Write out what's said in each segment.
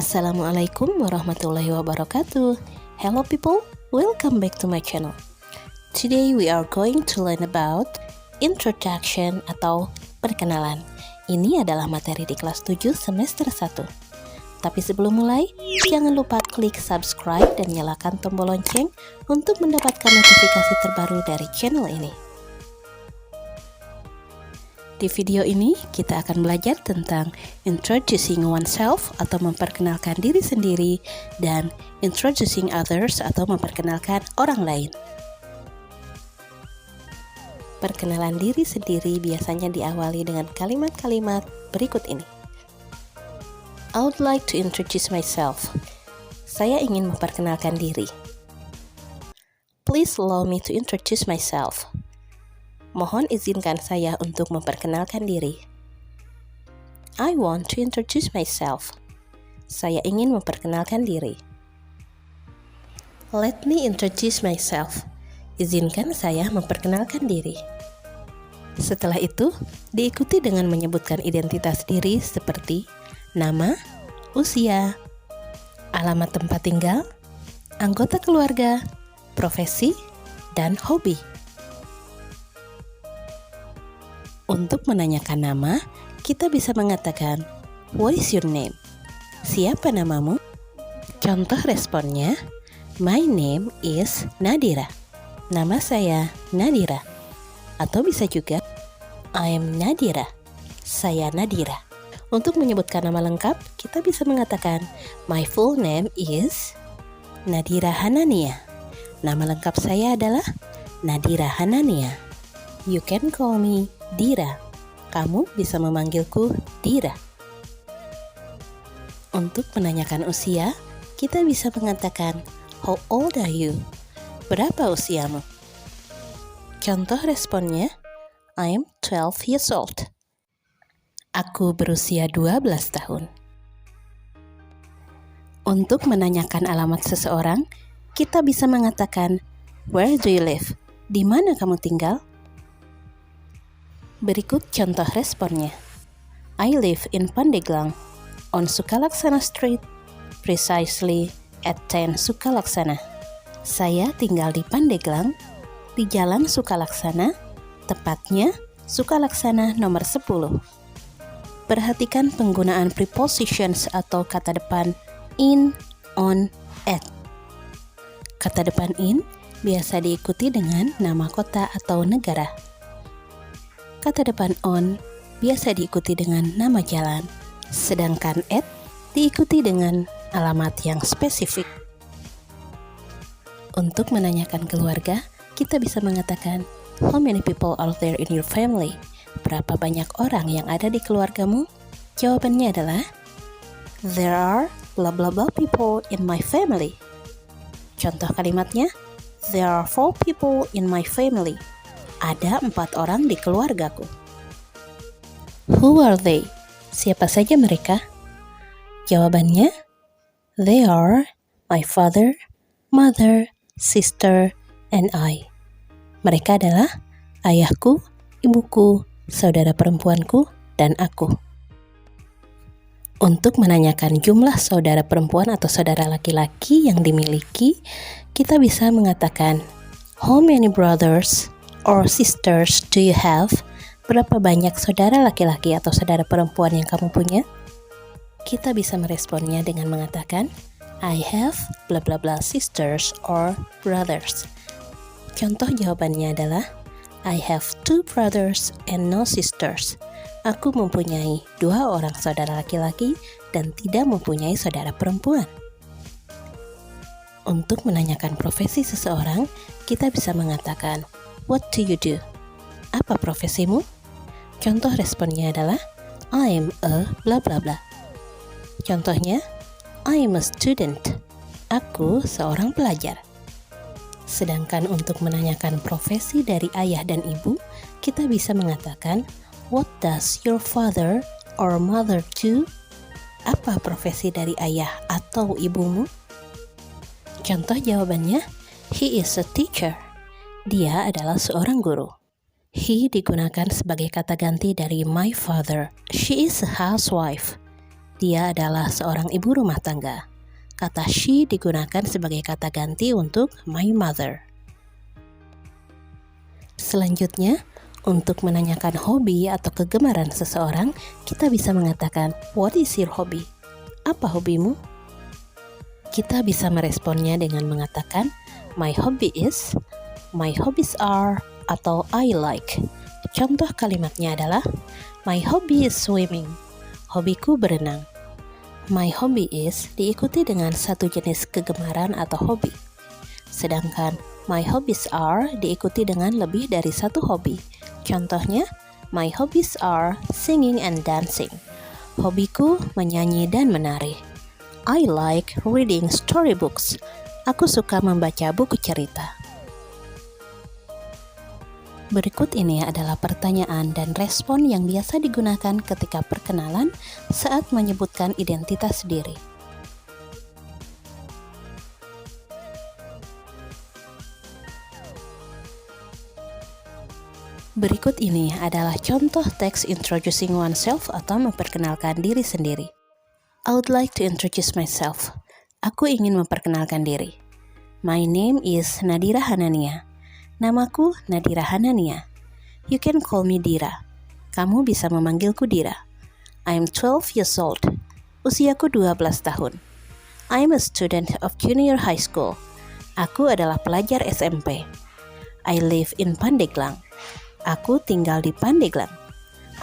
Assalamualaikum warahmatullahi wabarakatuh. Hello people, welcome back to my channel. Today we are going to learn about introduction atau perkenalan. Ini adalah materi di kelas 7 semester 1. Tapi sebelum mulai, jangan lupa klik subscribe dan nyalakan tombol lonceng untuk mendapatkan notifikasi terbaru dari channel ini. Di video ini, kita akan belajar tentang introducing oneself atau memperkenalkan diri sendiri dan introducing others atau memperkenalkan orang lain. Perkenalan diri sendiri biasanya diawali dengan kalimat-kalimat berikut ini. I would like to introduce myself. Saya ingin memperkenalkan diri. Please allow me to introduce myself. Mohon izinkan saya untuk memperkenalkan diri. I want to introduce myself. Saya ingin memperkenalkan diri. Let me introduce myself. Izinkan saya memperkenalkan diri. Setelah itu, diikuti dengan menyebutkan identitas diri seperti nama, usia, alamat tempat tinggal, anggota keluarga, profesi, dan hobi. Untuk menanyakan nama, kita bisa mengatakan, what is your name? Siapa namamu? Contoh responnya, my name is Nadira. Nama saya Nadira. Atau bisa juga, I am Nadira. Saya Nadira. Untuk menyebutkan nama lengkap, kita bisa mengatakan, my full name is Nadira Hanania. Nama lengkap saya adalah Nadira Hanania. You can call me Dira. Kamu bisa memanggilku Dira. Untuk menanyakan usia, kita bisa mengatakan, how old are you? Berapa usiamu? Contoh responnya, I'm 12 years old. Aku berusia 12 tahun. Untuk menanyakan alamat seseorang, kita bisa mengatakan, where do you live? Di mana kamu tinggal? Berikut contoh responnya. I live in Pandeglang, on Sukalaksana Street, precisely at 10 Sukalaksana. Saya tinggal di Pandeglang, di Jalan Sukalaksana, tepatnya Sukalaksana nomor 10. Perhatikan penggunaan prepositions atau kata depan in, on, at. Kata depan in biasa diikuti dengan nama kota atau negara. Kata depan on biasa diikuti dengan nama jalan, sedangkan at diikuti dengan alamat yang spesifik. Untuk menanyakan keluarga, kita bisa mengatakan, how many people are there in your family? Berapa banyak orang yang ada di keluargamu? Jawabannya adalah, there are blah blah blah people in my family. Contoh kalimatnya, there are 4 people in my family. Ada 4 orang di keluargaku. Who are they? Siapa saja mereka? Jawabannya, they are my father, mother, sister, and I. Mereka adalah ayahku, ibuku, saudara perempuanku, dan aku. Untuk menanyakan jumlah saudara perempuan atau saudara laki-laki yang dimiliki, kita bisa mengatakan, how many brothers or sisters do you have? Berapa banyak saudara laki-laki atau saudara perempuan yang kamu punya? Kita bisa meresponnya dengan mengatakan, I have blah blah blah sisters or brothers. Contoh jawabannya adalah, I have 2 brothers and no sisters. Aku mempunyai 2 orang saudara laki-laki dan tidak mempunyai saudara perempuan. Untuk menanyakan profesi seseorang, kita bisa mengatakan, what do you do? Apa profesimu? Contoh responnya adalah, I am a blah blah blah. Contohnya, I am a student. Aku seorang pelajar. Sedangkan untuk menanyakan profesi dari ayah dan ibu, kita bisa mengatakan, what does your father or mother do? Apa profesi dari ayah atau ibumu? Contoh jawabannya, he is a teacher. Dia adalah seorang guru. He digunakan sebagai kata ganti dari my father. She is a housewife. Dia adalah seorang ibu rumah tangga. Kata she digunakan sebagai kata ganti untuk my mother. Selanjutnya, untuk menanyakan hobi atau kegemaran seseorang, kita bisa mengatakan, what is your hobby? Apa hobimu? Kita bisa meresponnya dengan mengatakan, my hobby is, my hobbies are, atau I like. Contoh kalimatnya adalah, my hobby is swimming. Hobiku berenang. My hobby is diikuti dengan satu jenis kegemaran atau hobi. Sedangkan my hobbies are diikuti dengan lebih dari satu hobi. Contohnya, my hobbies are singing and dancing. Hobiku menyanyi dan menari. I like reading storybooks. Aku suka membaca buku cerita. Berikut ini adalah pertanyaan dan respon yang biasa digunakan ketika perkenalan saat menyebutkan identitas diri. Berikut ini adalah contoh teks introducing oneself atau memperkenalkan diri sendiri. I would like to introduce myself. Aku ingin memperkenalkan diri. My name is Nadira Hanania. Namaku Nadira Hanania. You can call me Dira. Kamu bisa memanggilku Dira. I'm 12 years old. Usiaku 12 tahun. I'm a student of junior high school. Aku adalah pelajar SMP. I live in Pandeglang. Aku tinggal di Pandeglang.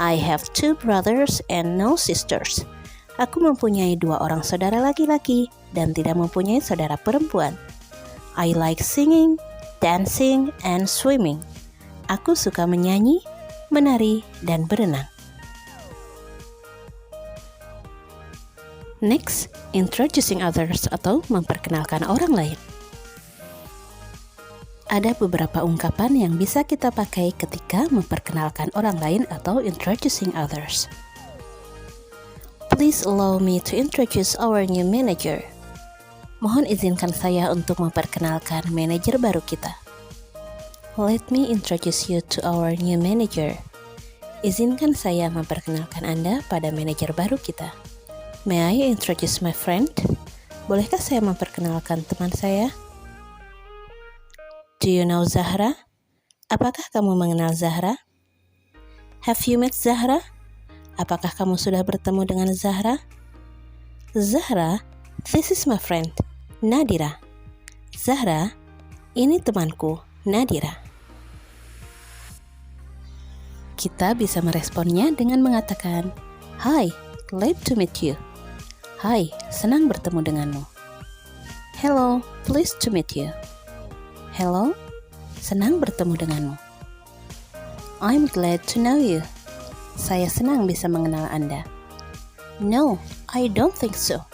I have 2 brothers and no sisters. Aku mempunyai 2 orang saudara laki-laki dan tidak mempunyai saudara perempuan. I like singing, dancing, and swimming. Aku suka menyanyi, menari, dan berenang. Next, introducing others atau memperkenalkan orang lain. Ada beberapa ungkapan yang bisa kita pakai ketika memperkenalkan orang lain atau introducing others. Please allow me to introduce our new manager. Mohon izinkan saya untuk memperkenalkan manajer baru kita. Let me introduce you to our new manager. Izinkan saya memperkenalkan Anda pada manajer baru kita. May I introduce my friend? Bolehkah saya memperkenalkan teman saya? Do you know Zahra? Apakah kamu mengenal Zahra? Have you met Zahra? Apakah kamu sudah bertemu dengan Zahra? Zahra, this is my friend, Nadira. Zahra, ini temanku, Nadira. Kita bisa meresponnya dengan mengatakan, Hi, glad to meet you. Hai, senang bertemu denganmu. Hello, pleased to meet you. Hello, senang bertemu denganmu. I'm glad to know you. Saya senang bisa mengenal Anda. No, I don't think so.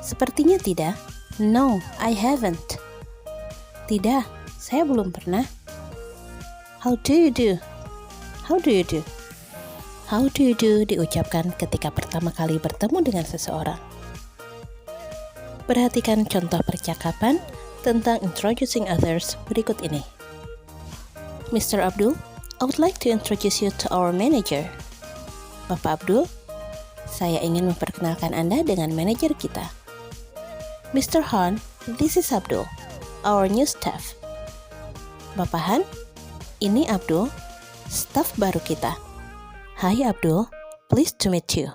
Sepertinya tidak. No, I haven't. Tidak, saya belum pernah. How do you do? How do you do? How do you do diucapkan ketika pertama kali bertemu dengan seseorang. Perhatikan contoh percakapan tentang introducing others berikut ini. Mr. Abdul, I would like to introduce you to our manager. Bapak Abdul, saya ingin memperkenalkan Anda dengan manajer kita. Mr. Han, this is Abdul, our new staff. Bapak Han, ini Abdul, staf baru kita. Hai Abdul, pleased to meet you.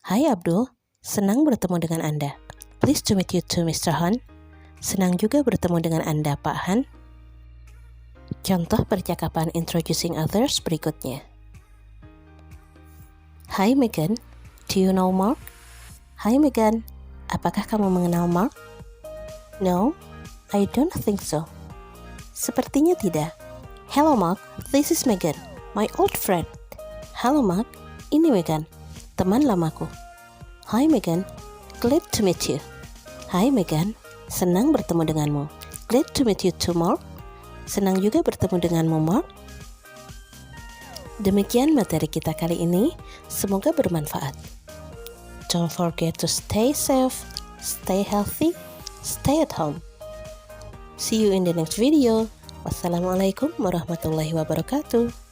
Hai Abdul, senang bertemu dengan Anda. Pleased to meet you too, Mr. Han. Senang juga bertemu dengan Anda, Pak Han. Contoh percakapan introducing others berikutnya. Hi Megan, do you know Mark? Hai Megan, apakah kamu mengenal Mark? No, I don't think so. Sepertinya tidak. Hello Mark, this is Megan, my old friend. Halo Mark, ini Megan, teman lamaku. Hi Megan, glad to meet you. Hai Megan, senang bertemu denganmu. Glad to meet you too, Mark. Senang juga bertemu denganmu, Mark. Demikian materi kita kali ini. Semoga bermanfaat. Don't forget to stay safe, stay healthy, stay at home. See you in the next video. Wassalamualaikum warahmatullahi wabarakatuh.